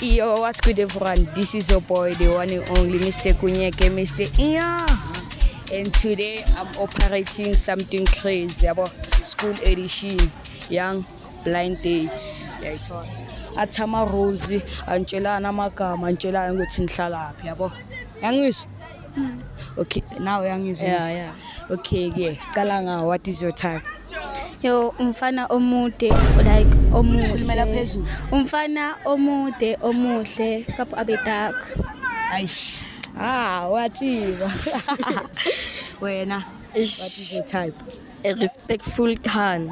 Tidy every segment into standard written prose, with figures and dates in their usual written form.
Yo, what's good everyone? This is your boy, the one and only Mr. Kunyeke, Mr. Iya. And today I'm operating something crazy about school edition, young blind dates. Yeah, it's all. Athama rules, antshelana amagama, antshelana ukuthi nihlalaphi, yabo. Yangizwa? Okay, now yangizwa. Yeah. Okay, yeah. Siqala ngawe, what is your type? Yo, umfana omude like Khulumela omuhle. phezulu. Umfana omude omuhle kapho abe dark. Aish. Whatever. Wena, what is your type? A respectful hand.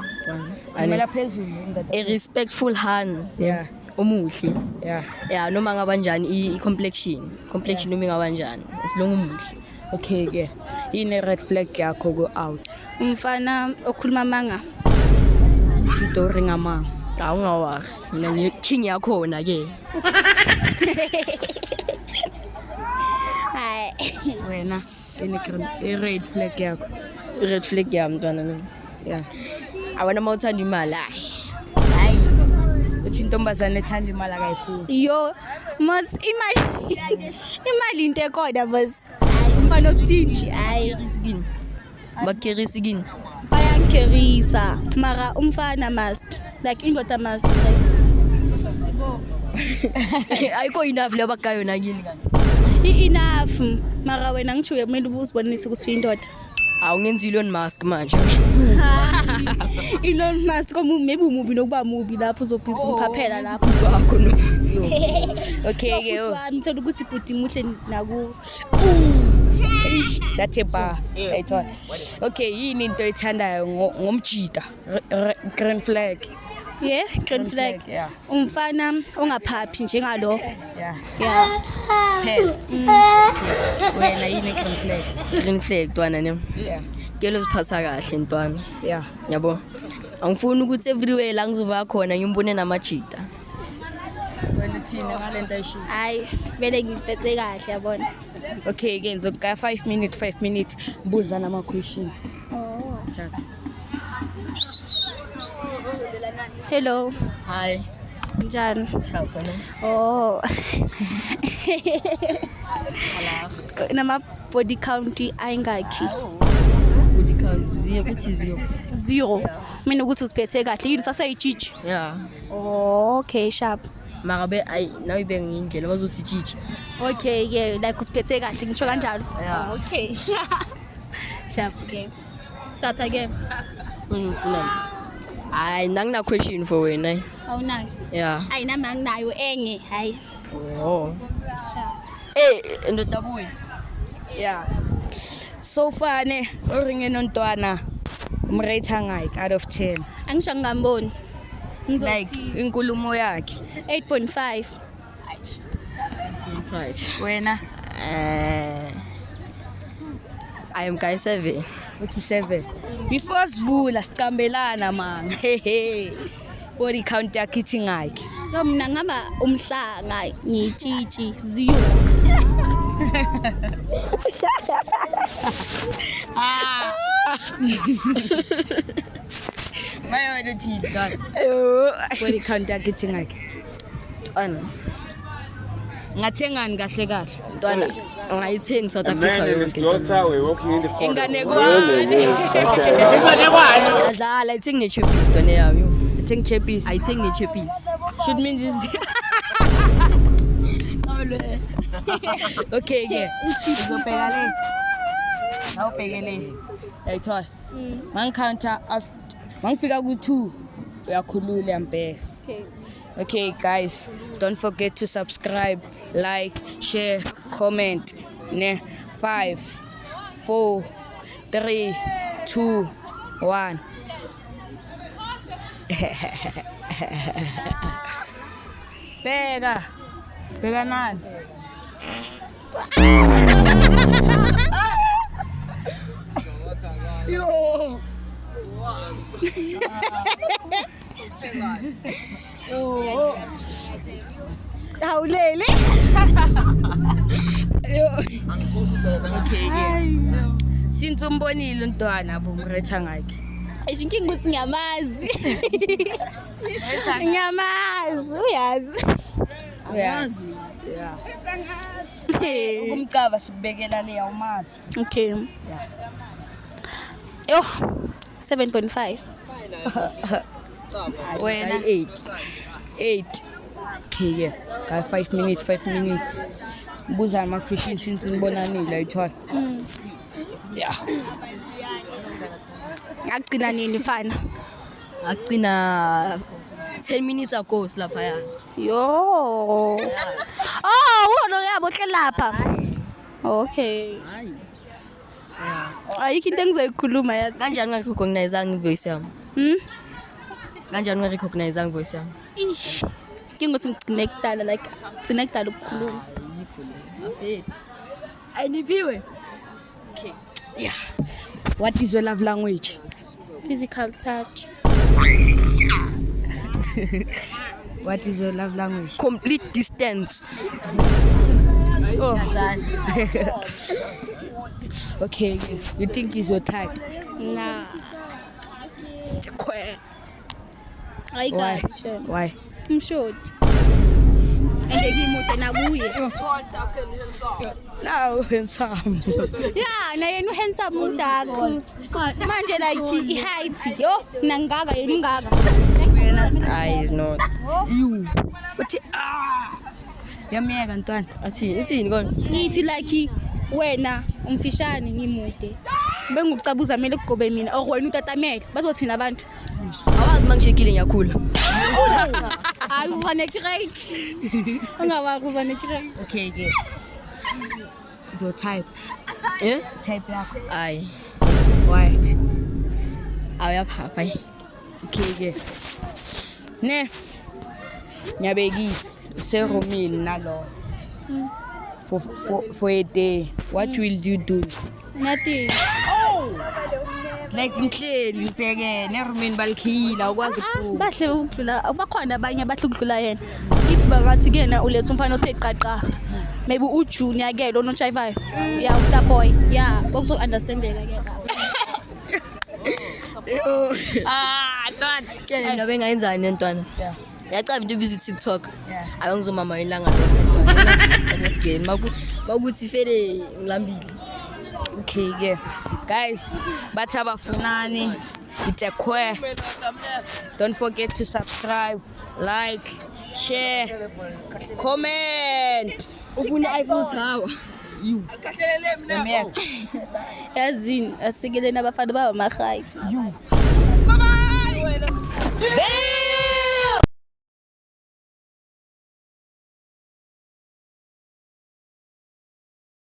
Khulumela phezulu. A respectful hand. Yeah. Omuhle. Yeah. Yeah, noma ngabanjani i-complexion. Complexion noma ngabanjani. Esilungu umuhle. Okay ke. Yini red flag yakho go out? Umfana okhuluma manga. Itori ngamanga. Awungawari. Mina ngi king yakho na ke. Hayi. Wena yini red flag yakho? Red flag yami mntwana mina. Yeah. Awona mawuthanda imali Hayi. Uthi intombazane ethanda imali akayifuni. Yo, mas imali into ekhona bas. Umfana ostingy. Hayi. skin. Bakerisi skin. Bayangerisa. Mara umfana must. Like ingoda must. Ayikho enough le bakayo na kini kanti. Enough. Mara wena ngisho kumele ubuzibonise ukuthi uyindoda. Awungenzi Elon Musk manje. Elon Musk maybe umubi nokuba mubi lapho uzobhisa umphaphela lapho. Akho no. Okay ke. Ngithola ukuthi ibhudi muhle naku. Eish, that's a bar. Ayithola. Okay, yini into ethandayo ngomjida? Green flag. Yeah, green flag. Yeah. Umfana ongaphaphi njengalo. Yeah. Yeah. Pen. Wena yini green flag? Green flag twana ne. Yeah. Kelo siphatha kahle ntwana. Yeah. Yabo. Angifuni ukuthi everywhere la ngizova khona ngimbone namajida. Wena thina ngalento ayisho. Hayi, vele ngiziphethe kahle yabona. Okay, again, so 5 minutes. Buza nama question. Oh. Thatha. Hello. Hi. Njani? Shawkhona. Oh. Nama body count ayingakhi. Body count ziye kuthi ziyo. 0. Mina ukuthi uziphethe kahle yini sasayijiji. Yeah. Oh, okay, sharp. Makabe nawe bengindlela bazosijiji. Okay, yeah, like usiphethe kahle ngisho kanjalo. Yeah. Okay. Sharp game. Thatha game. Ngifuna. Hayi nangina question for wena. Awunayo. Yeah. Hayi nami anginayo enye. Hayi. Oh. Sharp. Ndoda boy. Yeah. So far ne uringe nontwana umrate ngayi out of 10. Angisho ngamboni. Like inkulumo yakhe. 8.5. 5. Wena I am guy 7. uthi 7. Before sivula sicambelana man. Hey. Body count yakhe ithi ngakhi? So mina ngaba umhlanga ngitshitshi 0. Mayona thina. Body count yakhe ithi ngakhi? Ana. Ngathengani kahle. Ntwana ngayithenga South Africa yonke. We're walking in the front. Inganekwane. Adlala ithenga ne-chappies ntwana yami. Thengi chepis. Ayithenga ne-chappies. Should mean this. Okay ke. Uzobheka le. Awubheke le. Ayithola. Mangicounter mangifika ku2 uyakhulula yambheka. Okay. Okay guys, don't forget to subscribe, like, share, comment. Ne 5 4 3 2 1. Bega nani? Yo. Awulele. Okay ke. Since umbonile untwana bomretha ngakhe. Ayishinkingi ukuthi ngiyamazi. Ngiyamazi, uyazi. Yeah. Yazi. Yeah. Hey. Ukumcaba sikubekela le awumazi. Okay. Yeah. Yo. 7.5. Wena 8. Okay, yeah. Ka 5 minutes. Buza ama questions since nibonanile ayithola. Yeah. Agcina nini fana? Agcina 10 minutes ago silapha. Yo. Oh, wona yabo hle lapha. Okay. Hayi. Ayikho into engizoyikhuluma yazi. Kanjani ungarecognize voice yami? Kanjani ungarecognize voice yami? Ish. Ngingosingcine kudala like gcina kudala ukukhuluma. Ayinipiwe. Okay. Yeah. What is your love language? Physical touch. What is your love language? Complete distance. Oh. Okay, you think he's your type? Nah. Why? Ayikahle. Why? Mshoti. Ngimude nakuye. No, handsome. Yeah, na yena handsome udakho. Manje like height yo nangaka yena ungaka. Is not. You. But yamiyeka ntwana. Uthini kona? Ngithi like wena umfishane ngimude. Bengucabuza mele kugobe mina or wena utatamele bazothina abantu. Awazi mangishekile ngiyakhula. Hayi ufane great. Ungawazi ufane great. Okay, ke. Your type. Type yakho. Ayi. Why? Awuyaphapha. Okay, ke. Ne. Nyabegis seromini nalo. For a day, what will you do? Nothing. Like ngihleli ngibheke neromini balikhila ukwazi ukuphuma. Bahle ukudlula abakhona abanye abahle ukudlula yena. If bangathi kena uletha umfana othe qaqa. Maybe uJunior ke lo nochayivayo. Yeah, uStar boy. Yeah, bokuzo understandeka ke. Ntwana. Tshela mina bengayenzani nentwana. Yeah. Yacaba into ebiza TikTok. Yeah. Ayi ngizomama ilanga lo. Makuthi fele ngilambile. Okay, yeah. Guys, bathi abafunani, it's a queer. Don't forget to subscribe, like, share, comment. Ufuna Eiffel Tower. You. Yamiyeka. Yazini asikeleni abafana baba ma height. You.